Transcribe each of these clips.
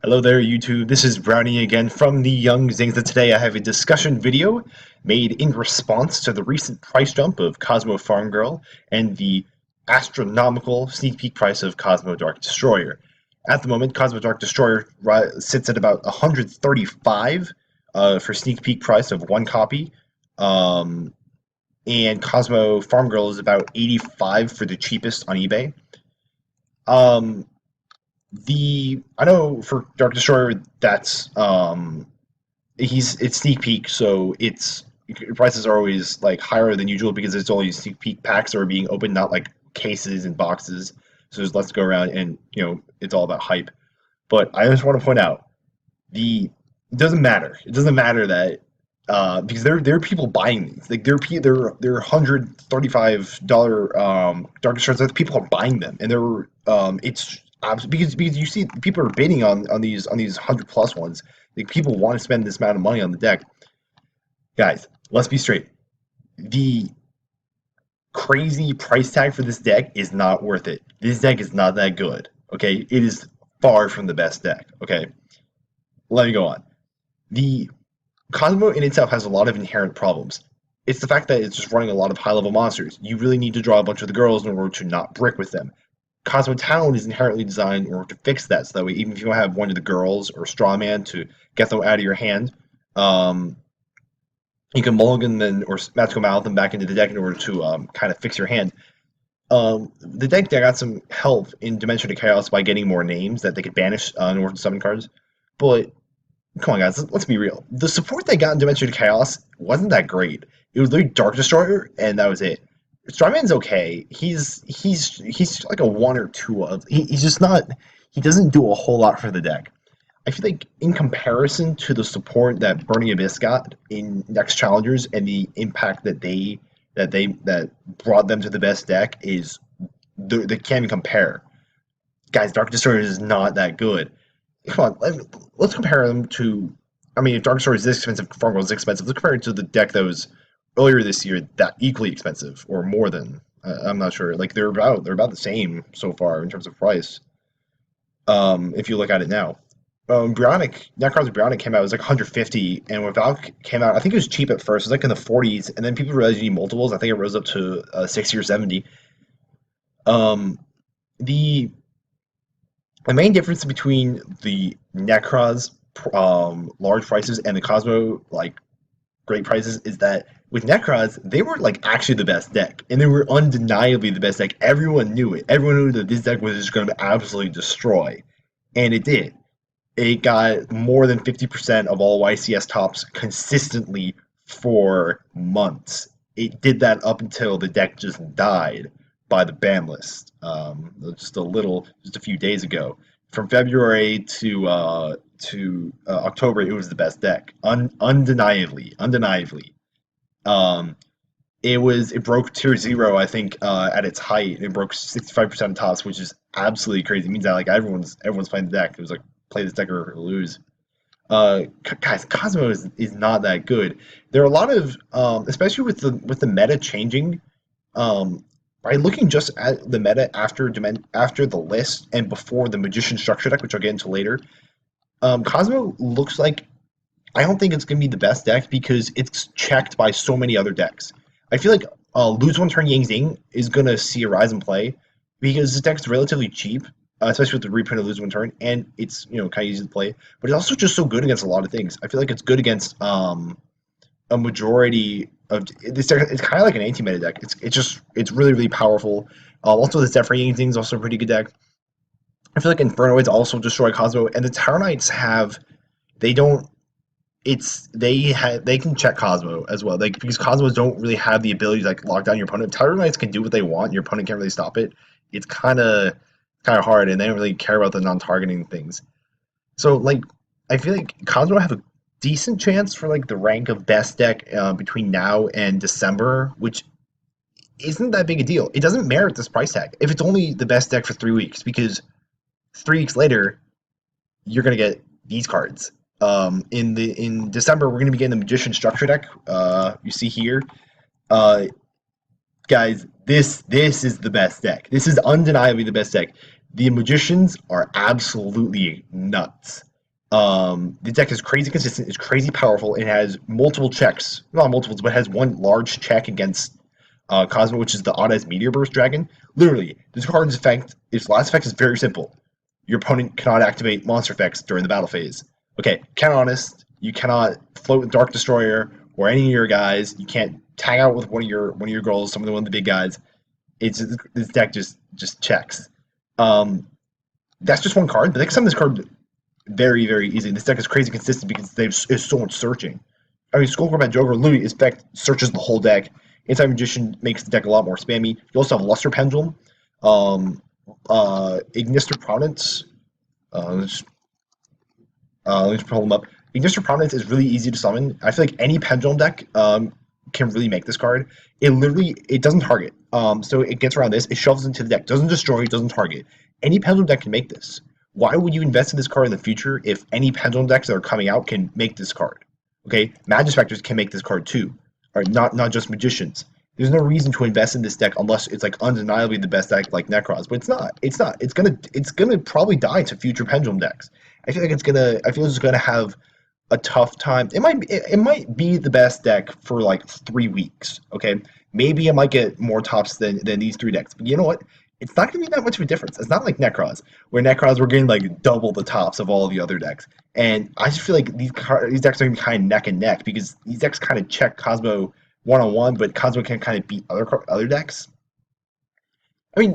Hello there, YouTube. This is Brownie again from the Young Zings, and today I have a discussion video made in response to the recent price jump of Kozmo Farm Girl and the astronomical sneak peek price of Kozmo Dark Destroyer. At the moment, Kozmo Dark Destroyer sits at about 135 for sneak peek price of one copy, and Kozmo Farm Girl is about 85 for the cheapest on eBay. I know for Dark Destroyer that's it's sneak peek, so its prices are always like higher than usual because it's only sneak peek packs that are being opened, not like cases and boxes. So there's less to go around, and it's all about hype. But I just want to point out it doesn't matter. It doesn't matter that because there are people buying these. Like they're $135 Dark Destroyers. People are buying them, and it's because you see people are bidding on these 100+ ones. Like people want to spend this amount of money on the deck. Guys, let's be straight. The crazy price tag for this deck is not worth it. This deck is not that good. Okay, it is far from the best deck. Okay, let me go on. The Kozmo in itself has a lot of inherent problems. It's the fact that it's just running a lot of high-level monsters. You really need to draw a bunch of the girls in order to not brick with them. Kozmo Town is inherently designed in order to fix that, so that way even if you don't have one of the girls or Strawman to get them out of your hand, you can mulligan them or magical mouth them back into the deck in order to kind of fix your hand. The deck got some help in Dimension to Chaos by getting more names that they could banish in order to summon cards, but come on guys, let's be real. The support they got in Dimension to Chaos wasn't that great. It was literally Dark Destroyer, and that was it. Strawman's okay. He's like a 1 or 2 of. He's just not. He doesn't do a whole lot for the deck. I feel like in comparison to the support that Burning Abyss got in Next Challengers and the impact that brought them to the best deck is they can't even compare. Guys, Dark Destroyer is not that good. Come on, let's compare them to. I mean, if Dark Destroyer is this expensive, Farm Girl is expensive. Let's compare it to the deck that was earlier this year that equally expensive or more than. I'm not sure. Like they're about the same so far in terms of price. If you look at it now. Necron's Brownie came out, it was like 150, and when Valk came out, I think it was cheap at first, it was like in the 40s, and then people realized you need multiples. I think it rose up to 60 or 70. The main difference between the Necron's large prices and the Kozmo like great prices is that with Necrons, they were like actually the best deck, and they were undeniably the best deck. Everyone knew it. Everyone knew that this deck was just going to absolutely destroy, and it did. It got more than 50% of all YCS tops consistently for months. It did that up until the deck just died by the ban list. Just a few days ago. From February to October, it was the best deck, undeniably. It broke tier 0, I think, at its height. It broke 65% of tops, which is absolutely crazy. It means that like everyone's playing the deck. It was like play this deck or lose. Guys, Kozmo is not that good. There are a lot of, especially with the meta changing, by looking just at the meta after the list and before the Magician structure deck, which I'll get into later. Kozmo looks like, I don't think it's going to be the best deck because it's checked by so many other decks. I feel like Lose One Turn Yang Zing is going to see a rise in play because this deck's relatively cheap, especially with the reprint of Lose One Turn, and it's kind of easy to play. But it's also just so good against a lot of things. I feel like it's good against a majority of this deck. It's kind of like an anti-meta deck. It's really powerful. Also, the Zephyr Yang Zing is also a pretty good deck. I feel like Infernoids also destroy Kozmo, and the Tower Knights they can check Kozmo as well. Like because Cosmos don't really have the ability to like lock down your opponent. Tower Knights can do what they want. Your opponent can't really stop it. It's kind of hard, and they don't really care about the non-targeting things. So like I feel like Kozmo have a decent chance for like the rank of best deck between now and December, which isn't that big a deal. It doesn't merit this price tag if it's only the best deck for 3 weeks, because 3 weeks later you're gonna get these cards. In December, we're going to be getting the Magician structure deck. You see here, guys. This is the best deck. This is undeniably the best deck. The Magicians are absolutely nuts. The deck is crazy consistent. It's crazy powerful. It has multiple checks, not multiples, but it has one large check against Kozmo, which is the odd as Meteor Burst Dragon. Literally, this card's effect, its last effect is very simple. Your opponent cannot activate monster effects during the battle phase. Okay, count honest. You cannot float with Dark Destroyer or any of your guys. You can't tag out with one of your girls, some of the one of the big guys. It's this deck just checks. Um, that's just one card. The next time this card very, very easy. This deck is crazy consistent because there's so much searching. I mean, Skull Combat Joker literally, in fact, searches the whole deck. Anti Magician makes the deck a lot more spammy. You also have Luster Pendulum, um, Ignister Providence. Let's pull them up. Ignister Providence is really easy to summon. I feel like any Pendulum deck can really make this card. It doesn't target. So it gets around this. It shovels into the deck. Doesn't destroy. Doesn't target. Any Pendulum deck can make this. Why would you invest in this card in the future if any Pendulum decks that are coming out can make this card? Okay, Magispectors can make this card too. Or not just Magicians. There's no reason to invest in this deck unless it's like undeniably the best deck like Necrons, but it's not. It's not. It's gonna probably die to future Pendulum decks. I feel it's gonna have a tough time. It might be the best deck for like 3 weeks. Okay, maybe it might get more tops than these three decks. But you know what? It's not going to be that much of a difference. It's not like Necrons, where Necrons were getting like double the tops of all the other decks. And I just feel like these decks are going to be kind of neck and neck because these decks kind of check Cosmo one on one, but Cosmo can kind of beat other decks. I mean,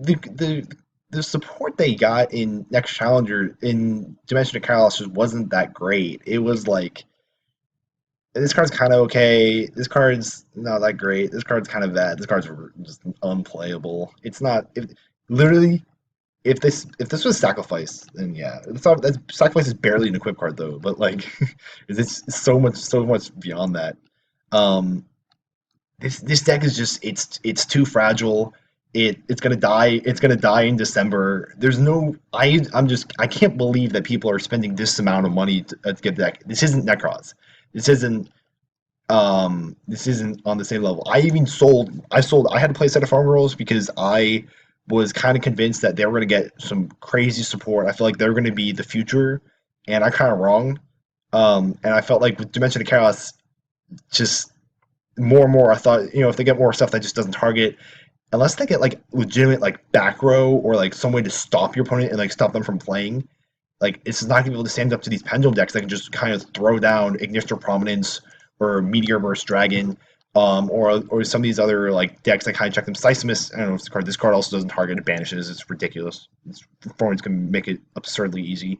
the support they got in Next Challenger in Dimension of Chaos just wasn't that great. It was like this card's kind of okay. This card's not that great. This card's kind of bad. This card's just unplayable. It's not. Literally, if this was Sacrifice, then yeah, Sacrifice is barely an equip card though. But like, it's so much beyond that. Um, this deck is just it's too fragile. It's gonna die. It's gonna die in December. There's no. I can't believe that people are spending this amount of money to get the deck. This isn't Necros. This isn't this isn't on the same level. I had to play a set of farm girls because I was kind of convinced that they were going to get some crazy support. I feel like they're going to be the future, and I kind of wrong. And I felt like with Dimension of Chaos, just more and more, I thought, if they get more stuff that just doesn't target, unless they get like legitimate like back row or like some way to stop your opponent and like stop them from playing, like it's not gonna be able to stand up to these pendulum decks that can just kind of throw down Ignister Prominence or Meteor Burst Dragon, or some of these other like decks that kind of check them. Seismus, I don't know if this card also doesn't target, it banishes. It's ridiculous. Its performance can make it absurdly easy.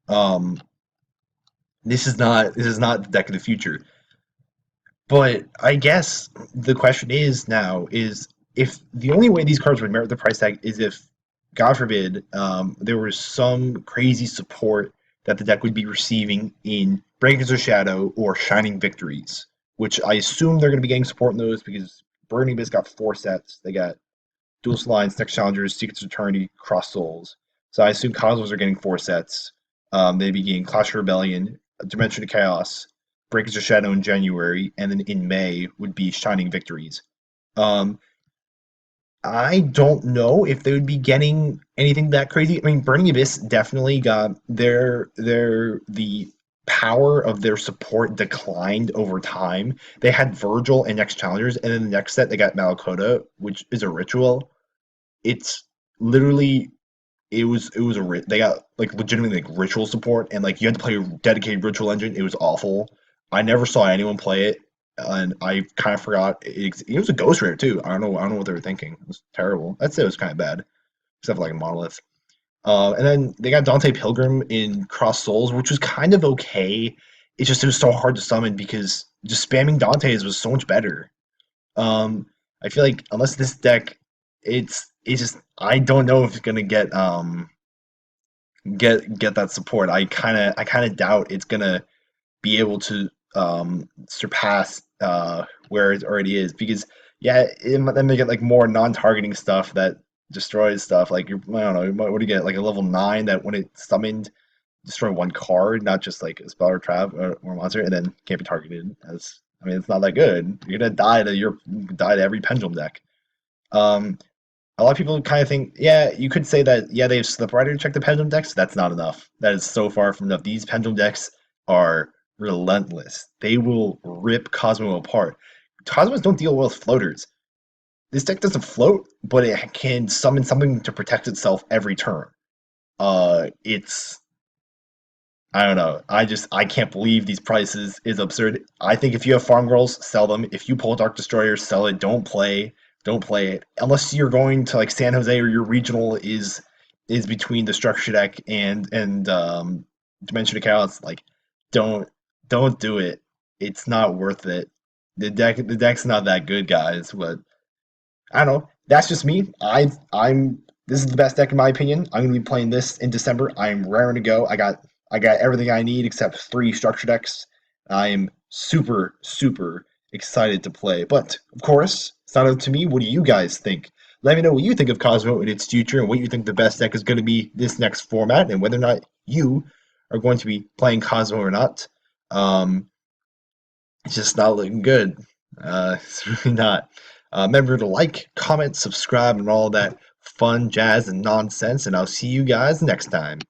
Um, this is not the deck of the future. But I guess the question is now is if the only way these cards would merit the price tag is if, God forbid, there was some crazy support that the deck would be receiving in Breakers of Shadow or Shining Victories, which I assume they're going to be getting support in those because Burning Abyss got 4 sets. They got Dual Lines, Next Challengers, Secrets of Eternity, Cross Souls. So I assume Cosmos are getting 4 sets. They'd be getting Clash of Rebellion, Dimension of Chaos, Breakers of Shadow in January, and then in May would be Shining Victories. Um, I don't know if they would be getting anything that crazy. I mean, Burning Abyss definitely got the power of their support declined over time. They had Virgil and Next Challengers, and then the next set they got Malakota, which is a ritual. It's literally it was they got like legitimately like ritual support, and like you had to play a dedicated ritual engine. It was awful. I never saw anyone play it, and I kind of forgot it was a ghost rare too. I don't know what they were thinking. It was terrible. I'd say it was kind of bad, except for like a monolith. And then they got Dante Pilgrim in Cross Souls, which was kind of okay. It's just it was so hard to summon because just spamming Dante's was so much better. Um, I feel like unless this deck, it's just I don't know if it's gonna get that support. I kind of doubt it's gonna be able to surpass where it already is because yeah, then they get like more non-targeting stuff that destroys stuff. Like I don't know, what do you get? Like a level 9 that when it's summoned, destroy one card, not just like a spell or trap or monster, and then can't be targeted. It's not that good. You're gonna die to every pendulum deck. Um, A lot of people kind of think, yeah, you could say that, yeah, they have Slip Rider to check the pendulum decks. That's not enough. That is so far from enough. These pendulum decks are relentless. They will rip Cosmo apart. Cosmos don't deal well with floaters. This deck doesn't float, but it can summon something to protect itself every turn. It's I don't know. I can't believe these prices is absurd. I think if you have farm girls, sell them. If you pull Dark Destroyer, sell it. Don't play it unless you're going to like San Jose or your regional is between the structure deck and Dimension of Chaos. Like, don't don't do it. It's not worth it. The deck's not that good, guys. But I don't know. That's just me. I'm this is the best deck in my opinion. I'm gonna be playing this in December. I'm raring to go. I got everything I need except three structure decks. I am super excited to play. But of course, it's not up to me. What do you guys think? Let me know what you think of Cosmo and its future and what you think the best deck is going to be this next format and whether or not you are going to be playing Cosmo or not. Um, it's just not looking good. It's really not. Remember to like, comment, subscribe, and all that fun jazz and nonsense, and I'll see you guys next time.